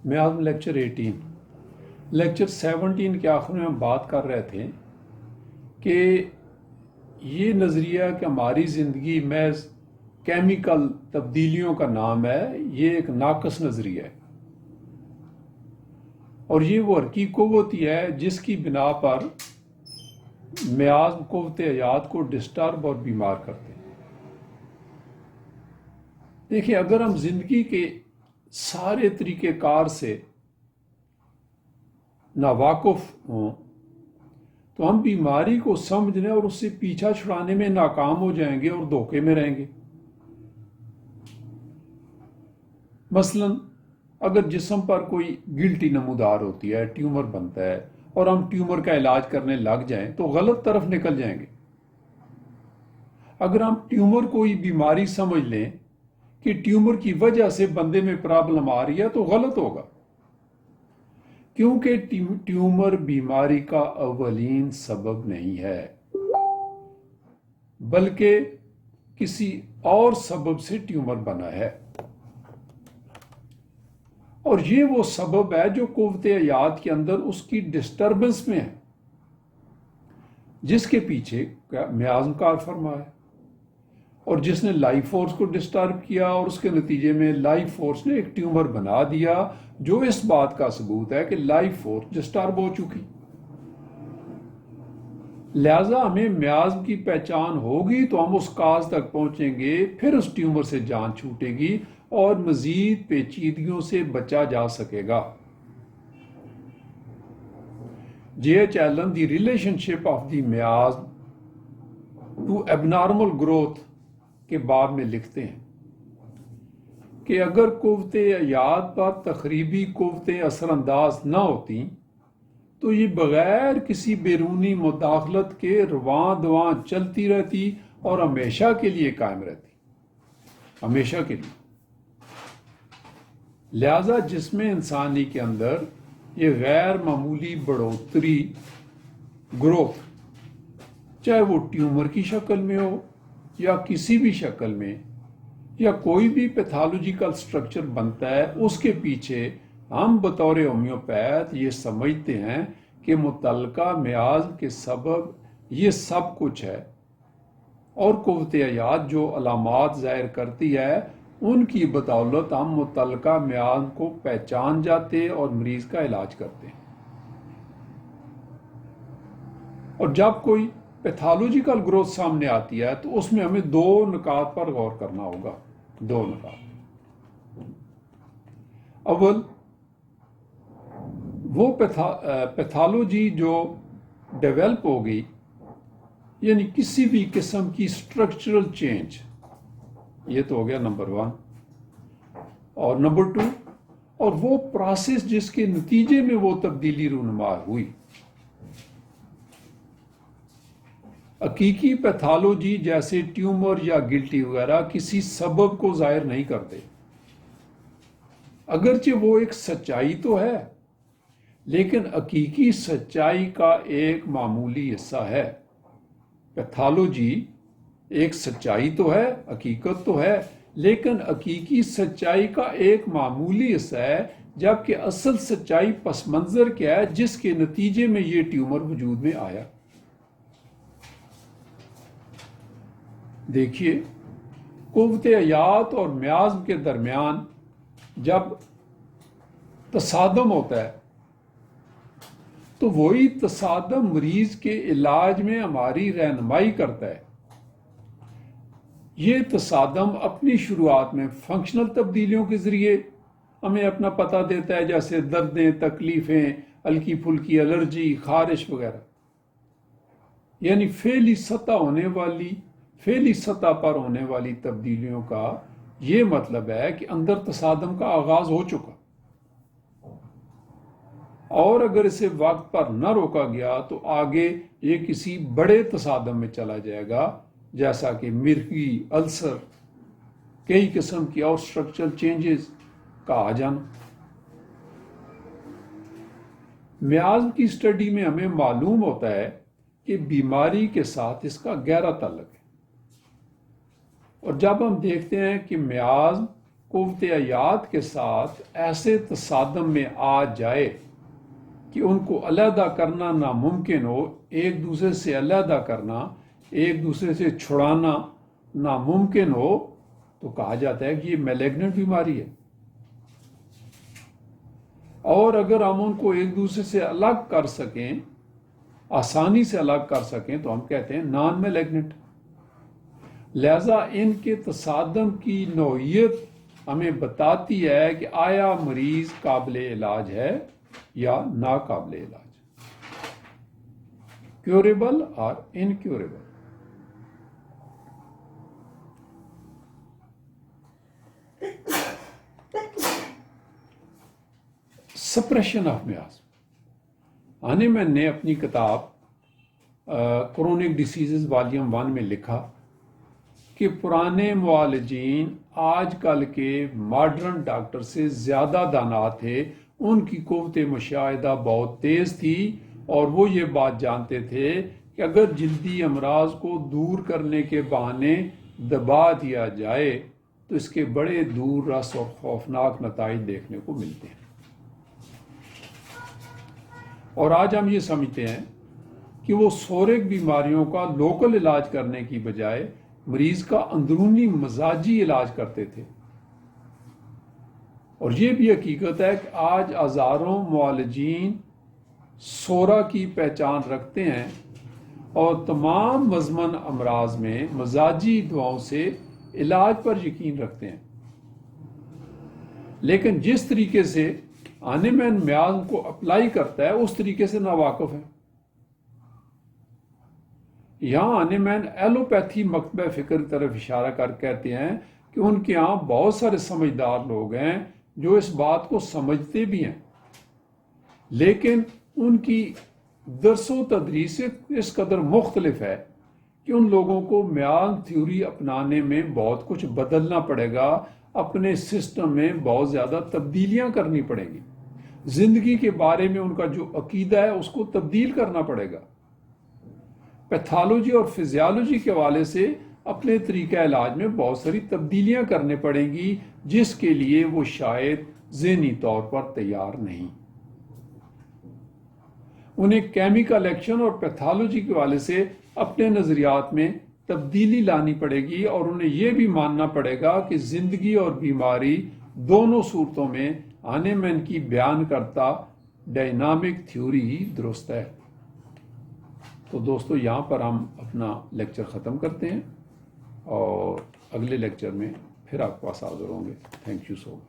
میازم lecture 18 lecture 17 کے آخر میں ہم بات کر رہے تھے کہ یہ نظریہ کہ ہماری زندگی محض کیمیکل تبدیلیوں کا نام ہے، یہ ایک ناقص نظریہ ہے، اور یہ وہ حرکی قوت ہی ہے جس کی بنا پر میازم قوت حیات کو ڈسٹرب اور بیمار کرتے ہیں۔ دیکھیں، اگر ہم زندگی کے سارے طریقہ کار سے ناواقف ہوں تو ہم بیماری کو سمجھنے اور اس سے پیچھا چھڑانے میں ناکام ہو جائیں گے اور دھوکے میں رہیں گے۔ مثلا اگر جسم پر کوئی گلٹی نمودار ہوتی ہے، ٹیومر بنتا ہے، اور ہم ٹیومر کا علاج کرنے لگ جائیں تو غلط طرف نکل جائیں گے۔ اگر ہم ٹیومر کو ہی بیماری سمجھ لیں کہ ٹیومر کی وجہ سے بندے میں پرابلم آ رہی ہے تو غلط ہوگا، کیونکہ ٹیومر بیماری کا اولین سبب نہیں ہے، بلکہ کسی اور سبب سے ٹیومر بنا ہے، اور یہ وہ سبب ہے جو قوت حیات کے اندر اس کی ڈسٹربنس میں ہے، جس کے پیچھے میازم کار فرما ہے، اور جس نے لائف فورس کو ڈسٹرب کیا، اور اس کے نتیجے میں لائف فورس نے ایک ٹیومر بنا دیا، جو اس بات کا ثبوت ہے کہ لائف فورس ڈسٹرب ہو چکی۔ لہذا ہمیں میازم کی پہچان ہوگی تو ہم اس کاز تک پہنچیں گے، پھر اس ٹیومر سے جان چھوٹے گی اور مزید پیچیدگیوں سے بچا جا سکے گا۔ J H Allen the relationship of the miasm to abnormal growth کے باب میں لکھتے ہیں کہ اگر قوت حیات پر تخریبی قوتیں اثر انداز نہ ہوتی تو یہ بغیر کسی بیرونی مداخلت کے رواں دواں چلتی رہتی اور ہمیشہ کے لیے قائم رہتی، ہمیشہ کے لیے۔ لہذا جسم انسانی کے اندر یہ غیر معمولی بڑھوتری، گروتھ، چاہے وہ ٹیومر کی شکل میں ہو یا کسی بھی شکل میں، یا کوئی بھی پیتھالوجیکل سٹرکچر بنتا ہے، اس کے پیچھے ہم بطور ہومیوپیتھ یہ سمجھتے ہیں کہ متعلقہ میازم کے سبب یہ سب کچھ ہے، اور قوت حیات جو علامات ظاہر کرتی ہے ان کی بدولت ہم متعلقہ میازم کو پہچان جاتے اور مریض کا علاج کرتے ہیں۔ اور جب کوئی پیتھالوجیکل گروتھ سامنے آتی ہے تو اس میں ہمیں دو نکات پر غور کرنا ہوگا، دو نکات۔ اول، وہ پیتھالوجی جو ڈیولپ ہو گئی، یعنی کسی بھی قسم کی اسٹرکچرل چینج، یہ تو ہو گیا نمبر 1، اور نمبر 2، اور وہ پروسیس جس کے نتیجے میں وہ تبدیلی رونما ہوئی۔ حقیقی پیتھالوجی جیسے ٹیومر یا گلٹی وغیرہ کسی سبب کو ظاہر نہیں کرتے، اگرچہ وہ ایک سچائی تو ہے، لیکن حقیقی سچائی کا ایک معمولی حصہ ہے۔ پیتھالوجی ایک سچائی تو ہے، حقیقت تو ہے، لیکن حقیقی سچائی کا ایک معمولی حصہ ہے، جبکہ اصل سچائی پس منظر کیا ہے جس کے نتیجے میں یہ ٹیومر وجود میں آیا۔ دیکھیے، قوت حیات اور میازم کے درمیان جب تصادم ہوتا ہے تو وہی تصادم مریض کے علاج میں ہماری رہنمائی کرتا ہے۔ یہ تصادم اپنی شروعات میں فنکشنل تبدیلیوں کے ذریعے ہمیں اپنا پتہ دیتا ہے، جیسے دردیں، تکلیفیں، ہلکی پھلکی الرجی، خارش وغیرہ، یعنی فعلی سطح پر ہونے والی تبدیلیوں کا یہ مطلب ہے کہ اندر تصادم کا آغاز ہو چکا، اور اگر اسے وقت پر نہ روکا گیا تو آگے یہ کسی بڑے تصادم میں چلا جائے گا، جیسا کہ مرگی، السر، کئی قسم کی اور اسٹرکچرل چینجز کا آ جانا۔ میازم کی اسٹڈی میں ہمیں معلوم ہوتا ہے کہ بیماری کے ساتھ اس کا گہرا تعلق ہے، اور جب ہم دیکھتے ہیں کہ میازم قوت حیات کے ساتھ ایسے تصادم میں آ جائے کہ ان کو علیحدہ کرنا ناممکن ہو، ایک دوسرے سے علیحدہ کرنا، ایک دوسرے سے چھڑانا ناممکن ہو، تو کہا جاتا ہے کہ یہ میلیگننٹ بیماری ہے۔ اور اگر ہم ان کو ایک دوسرے سے الگ کر سکیں، آسانی سے الگ کر سکیں، تو ہم کہتے ہیں نان میلیگننٹ۔ لہذا ان کے تصادم کی نوعیت ہمیں بتاتی ہے کہ آیا مریض قابل علاج ہے یا ناقابل علاج، کیوریبل اور انکیوریبل۔ سپریشن آف میاسم، ہانیمن نے اپنی کتاب کرونک ڈیسیزز والیوم 1 میں لکھا کہ پرانے معالجین آج کل کے ماڈرن ڈاکٹر سے زیادہ دانا تھے، ان کی قوت مشاہدہ بہت تیز تھی، اور وہ یہ بات جانتے تھے کہ اگر جلدی امراض کو دور کرنے کے بہانے دبا دیا جائے تو اس کے بڑے دور رس اور خوفناک نتائج دیکھنے کو ملتے ہیں۔ اور آج ہم یہ سمجھتے ہیں کہ وہ سورک بیماریوں کا لوکل علاج کرنے کی بجائے مریض کا اندرونی مزاجی علاج کرتے تھے۔ اور یہ بھی حقیقت ہے کہ آج ہزاروں معالجین سورا کی پہچان رکھتے ہیں اور تمام مزمن امراض میں مزاجی دواؤں سے علاج پر یقین رکھتے ہیں، لیکن جس طریقے سے ہانیمن میازم کو اپلائی کرتا ہے اس طریقے سے ناواقف ہے۔ یہاں ہانیمن ایلوپیتھی مکتبہ فکر کی طرف اشارہ کر کہتے ہیں کہ ان کے ہاں بہت سارے سمجھدار لوگ ہیں جو اس بات کو سمجھتے بھی ہیں، لیکن ان کی درس و تدریس اس قدر مختلف ہے کہ ان لوگوں کو میازم تھیوری اپنانے میں بہت کچھ بدلنا پڑے گا، اپنے سسٹم میں بہت زیادہ تبدیلیاں کرنی پڑیں گی، زندگی کے بارے میں ان کا جو عقیدہ ہے اس کو تبدیل کرنا پڑے گا، پیتھالوجی اور فزیالوجی کے حوالے سے اپنے طریقہ علاج میں بہت ساری تبدیلیاں کرنے پڑیں گی، جس کے لیے وہ شاید ذہنی طور پر تیار نہیں۔ انہیں کیمیکل ایکشن اور پیتھالوجی کے حوالے سے اپنے نظریات میں تبدیلی لانی پڑے گی، اور انہیں یہ بھی ماننا پڑے گا کہ زندگی اور بیماری دونوں صورتوں میں ہانیمن کی بیان کرتا ڈائنامک تھیوری ہی درست ہے۔ تو دوستو، یہاں پر ہم اپنا لیکچر ختم کرتے ہیں، اور اگلے لیکچر میں پھر آپ کے پاس حاضر ہوں گے۔ Thank you so much.